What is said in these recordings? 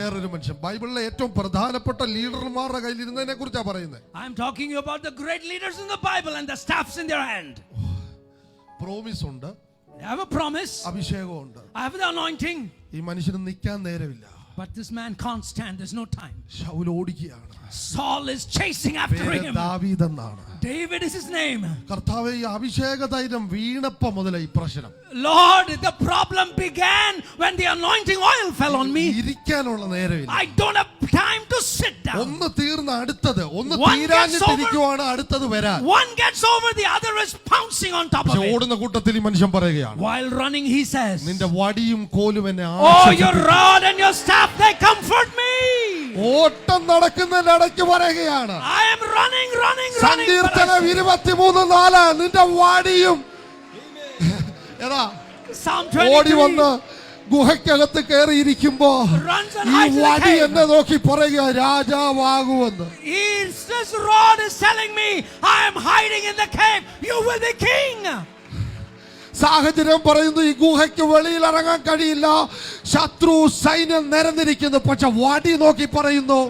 വേറൊരു മനുഷ്യൻ ബൈബിളിലെ ഏറ്റവും പ്രധാനപ്പെട്ട ലീഡർമാരുടെ കയ്യിൽ ഇരുന്നതിനെ കുറിച്ചാണ് പറയുന്നത്. I'm talking about the great leaders in the Bible and the staffs in their hand. Promise ഉണ്ട്, I have a promise. അഭിഷേകം ഉണ്ട്. I have the anointing. ഈ മനുഷ്യന് നിൽക്കാൻ നേരമില്ല. But this man can't stand. There's no time. Saul ഓടിക്കുകയാണ്. Saul is chasing after him. ദാവീദ് എന്നാണ്. David is his name. കർത്താവേ, ഈ അഭിഷേക തൈലം വീണപ്പോ മുതലേ ഈ പ്രശ്നം. Lord, the problem began when the anointing oil fell on me. ഇരിക്കാനുള്ള നേരമില്ല. I don't have time to sit down. ഒന്ന് തീർന്ന അടുത്തത്, ഒന്ന് തീരാനിട്ടിരിക്കുവാണ് അടുത്തത് വരാൻ. One gets over, the other is pouncing on top of it. ഓടുന്ന കൂട്ടത്തിൽ ഈ മനുഷ്യൻ പറയുകയാണ്. While running, he says, നിന്റെ വടിയും കോലും എന്നെ oh, your rod and your staff, they comfort me. ഓട്ടം നടക്കുന്നതിനിടയ്ക്ക് പറയുകയാണ്. I am running. സങ്കീർത്തനം 23:4 നിന്റെ വടിയും ഏതാ ഓടി വന്ന് ഗുഹയ്ക്കകത്ത് കയറിയിരിക്കുമ്പോ ഈ വടി എന്നെ നോക്കി പറയുക രാജാവാകുമെന്ന്. This rod is telling me I am hiding in the cave. You will be king. സാഹചര്യം പറയുന്നു ഈ ഗുഹയ്ക്ക് വെളിയിൽ ഇറങ്ങാൻ കഴിയില്ല, ശത്രു സൈന്യം നിരന്നിരിക്കുന്നു. പക്ഷെ വടി നോക്കി പറയുന്നു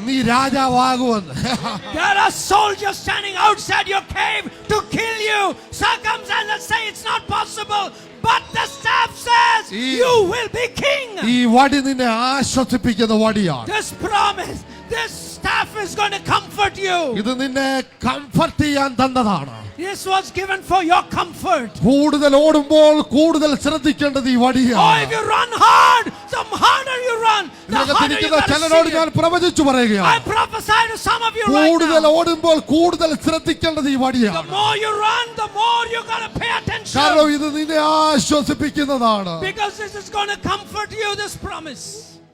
നീ രാജാവാകുമെന്ന്. There are soldiers standing outside your cave to kill you. Circumstances say it's not possible, but the staff says you will be king. ഈ വടി നിന്നെ ആശ്വസിപ്പിക്കുന്ന വടിയാണ്. This promise, this staff is going to comfort you. ഇത് നിന്നെ comfort ചെയ്യാൻ തന്നതാണ്. This was given for your comfort. കൂടുതൽ ഓടുമ്പോൾ കൂടുതൽ ശ്രദ്ധിക്കേണ്ടത് ഈ വടിയാണ്. Oh, if you run hard, the harder you run, the harder you got to ചിലരോട് ഞാൻ പ്രവചിച്ചു പറയുകയാണ്. I prophesy to some of you right now. കൂടുതൽ ഓടുമ്പോൾ കൂടുതൽ ശ്രദ്ധിക്കേണ്ടത് ഈ വടിയാണ്. The more you run, the more you got to pay attention. കാരണം ഇത് നിന്നെ ആശ്വസിപ്പിക്കുന്നതാണ്. Because this is going to comfort you, this promise.